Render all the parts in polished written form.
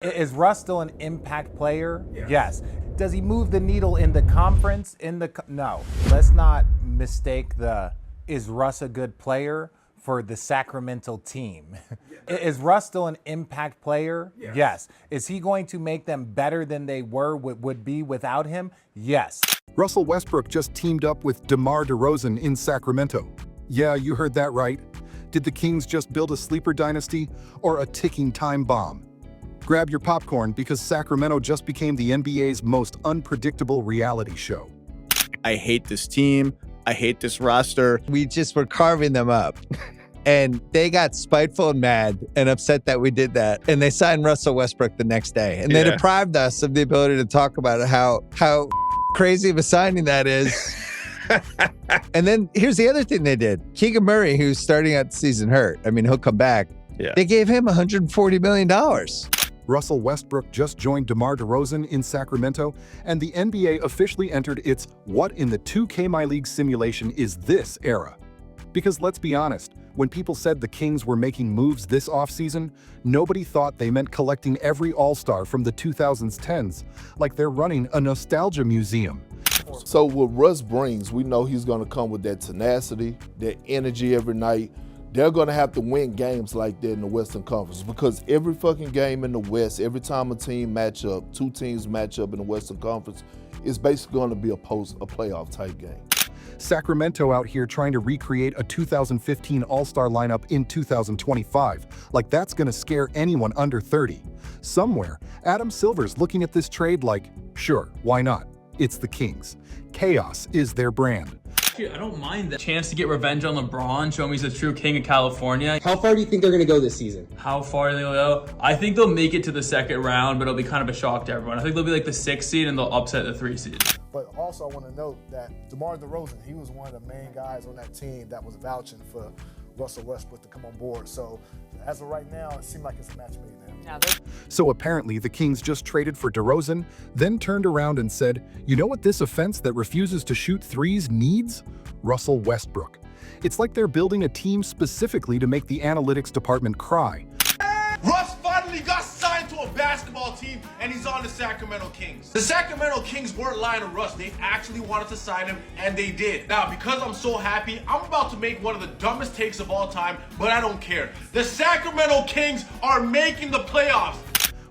Is Russ still an impact player? Yes. Does he move the needle in the conference? No. Let's not mistake is Russ a good player for the Sacramento team. Is Russ still an impact player? Yes. Is he going to make them better than they would be without him? Yes. Russell Westbrook just teamed up with DeMar DeRozan in Sacramento. Yeah, you heard that right. Did the Kings just build a sleeper dynasty or a ticking time bomb? Grab your popcorn because Sacramento just became the NBA's most unpredictable reality show. I hate this team. I hate this roster. We just were carving them up. And they got spiteful and mad and upset that we did that. And they signed Russell Westbrook the next day. And they deprived us of the ability to talk about how crazy of a signing that is. And then here's the other thing they did. Keegan Murray, who's starting out the season hurt, I mean, he'll come back. Yeah. They gave him $140 million. Russell Westbrook just joined DeMar DeRozan in Sacramento, and the NBA officially entered its What in the 2K My League simulation is this era. Because let's be honest, when people said the Kings were making moves this offseason, nobody thought they meant collecting every All-Star from the 2010s, like they're running a nostalgia museum. So what Russ brings, we know he's going to come with that tenacity, that energy every night. They're going to have to win games like that in the Western Conference because every fucking game in the West, every time two teams match up in the Western Conference, is basically going to be a playoff type game. Sacramento out here trying to recreate a 2015 All-Star lineup in 2025. Like that's going to scare anyone under 30. Somewhere, Adam Silver's looking at this trade like, sure, why not? It's the Kings. Chaos is their brand. I don't mind the chance to get revenge on LeBron, show me he's the true king of California. How far do you think they're going to go this season? How far they'll go? I think they'll make it to the second round, but it'll be kind of a shock to everyone. I think they'll be like the 6th seed and they'll upset the 3 seed. But also I want to note that DeMar DeRozan, he was one of the main guys on that team that was vouching for Russell Westbrook to come on board. So as of right now, it seems like it's a match made now. So apparently the Kings just traded for DeRozan, then turned around and said, you know what this offense that refuses to shoot threes needs? Russell Westbrook. It's like they're building a team specifically to make the analytics department cry. Russ finally got signed to a basketball team and he's on the Sacramento Kings. The Sacramento Kings weren't lying to Russ. They actually wanted to sign him and they did. Now, because I'm so happy, I'm about to make one of the dumbest takes of all time, but I don't care. The Sacramento Kings are making the playoffs.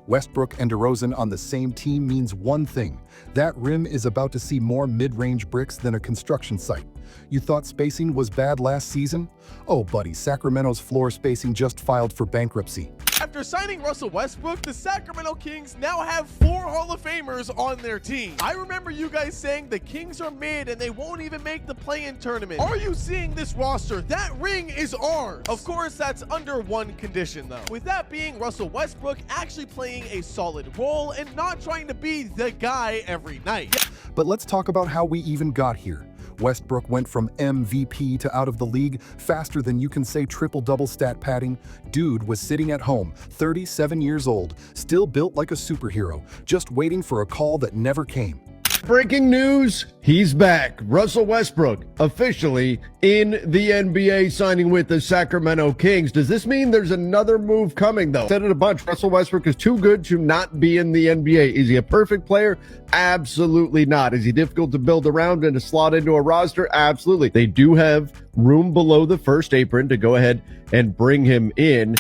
Westbrook and DeRozan on the same team means one thing. That rim is about to see more mid-range bricks than a construction site. You thought spacing was bad last season? Oh buddy, Sacramento's floor spacing just filed for bankruptcy. After signing Russell Westbrook, the Sacramento Kings now have 4 Hall of Famers on their team. I remember you guys saying the Kings are mid and they won't even make the play-in tournament. Are you seeing this roster? That ring is ours. Of course, that's under one condition though. With that being Russell Westbrook actually playing a solid role and not trying to be the guy every night. But let's talk about how we even got here. Westbrook went from MVP to out of the league faster than you can say triple-double stat padding. Dude was sitting at home, 37 years old, still built like a superhero, just waiting for a call that never came. Breaking news, he's back. Russell Westbrook officially in the NBA, signing with the Sacramento Kings. Does this mean there's another move coming though? Said it a bunch. Russell Westbrook is too good to not be in the NBA. Is he a perfect player? Absolutely not. Is he difficult to build around and to slot into a roster? Absolutely. They do have room below the first apron to go ahead and bring him in.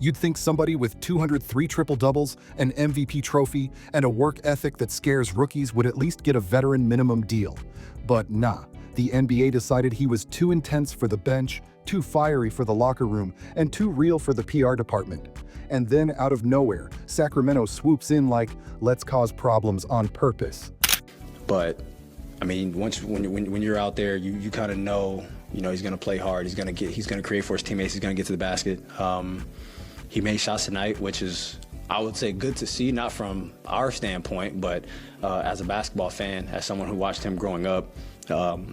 You'd think somebody with 203 triple-doubles, an MVP trophy, and a work ethic that scares rookies would at least get a veteran minimum deal. But nah, the NBA decided he was too intense for the bench, too fiery for the locker room, and too real for the PR department. And then out of nowhere, Sacramento swoops in like, let's cause problems on purpose. But I mean, when you're out there, you kind of know, he's going to play hard. He's going to create for his teammates. He's going to get to the basket. He made shots tonight, which is, I would say, good to see, not from our standpoint, but as a basketball fan, as someone who watched him growing up,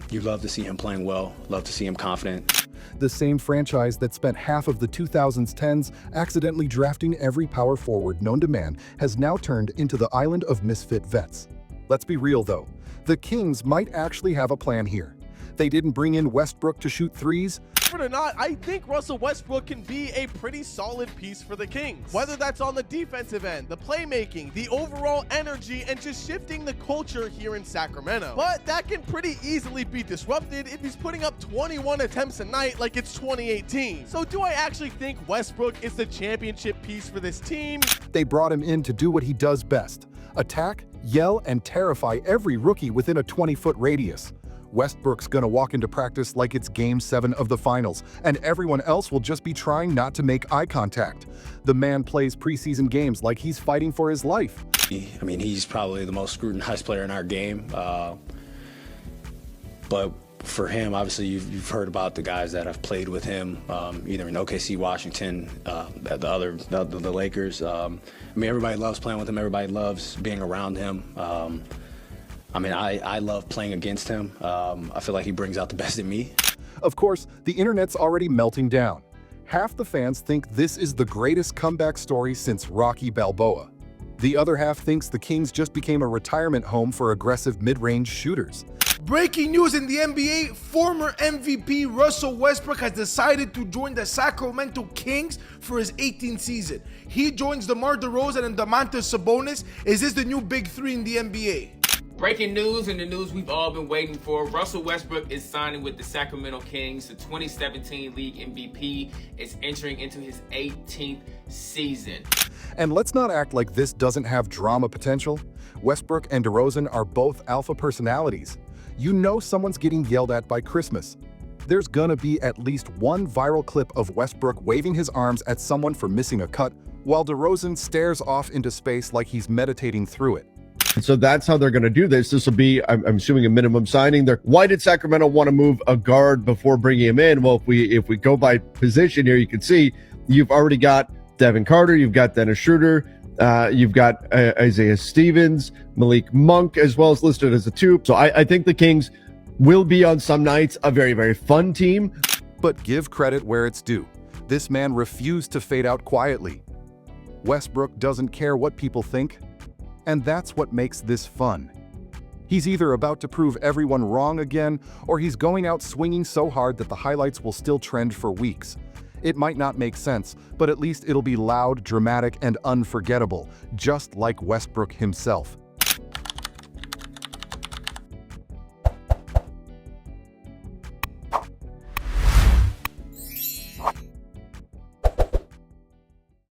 you love to see him playing well, love to see him confident. The same franchise that spent half of the 2010s accidentally drafting every power forward known to man has now turned into the island of misfit vets. Let's be real though, the Kings might actually have a plan here. They didn't bring in Westbrook to shoot threes. Believe it or not, I think Russell Westbrook can be a pretty solid piece for the Kings. Whether that's on the defensive end, the playmaking, the overall energy, and just shifting the culture here in Sacramento. But that can pretty easily be disrupted if he's putting up 21 attempts a night like it's 2018. So do I actually think Westbrook is the championship piece for this team? They brought him in to do what he does best: attack, yell, and terrify every rookie within a 20-foot radius. Westbrook's gonna walk into practice like it's Game 7 of the finals, and everyone else will just be trying not to make eye contact. The man plays preseason games like he's fighting for his life. I mean, he's probably the most scrutinized player in our game. But for him, obviously, you've heard about the guys that have played with him, either in OKC, Washington, the Lakers. I mean, everybody loves playing with him. Everybody loves being around him. I mean, I love playing against him. I feel like he brings out the best in me. Of course, the internet's already melting down. Half the fans think this is the greatest comeback story since Rocky Balboa. The other half thinks the Kings just became a retirement home for aggressive mid-range shooters. Breaking news in the NBA, former MVP Russell Westbrook has decided to join the Sacramento Kings for his 18th season. He joins DeMar DeRozan and Domantas Sabonis. Is this the new big three in the NBA? Breaking news, and the news we've all been waiting for. Russell Westbrook is signing with the Sacramento Kings. The 2017 league MVP is entering into his 18th season. And let's not act like this doesn't have drama potential. Westbrook and DeRozan are both alpha personalities. You know someone's getting yelled at by Christmas. There's gonna be at least one viral clip of Westbrook waving his arms at someone for missing a cut, while DeRozan stares off into space like he's meditating through it. And so that's how they're going to do this. This will be, I'm assuming, a minimum signing. Why did Sacramento want to move a guard before bringing him in? Well, if we go by position here, you can see you've already got Devin Carter, you've got Dennis Schroeder, you've got Isaiah Stevens, Malik Monk, as well as listed as a 2. So I think the Kings will be on some nights a very, very fun team. But give credit where it's due. This man refused to fade out quietly. Westbrook doesn't care what people think. And that's what makes this fun. He's either about to prove everyone wrong again, or he's going out swinging so hard that the highlights will still trend for weeks. It might not make sense, but at least it'll be loud, dramatic, and unforgettable, just like Westbrook himself.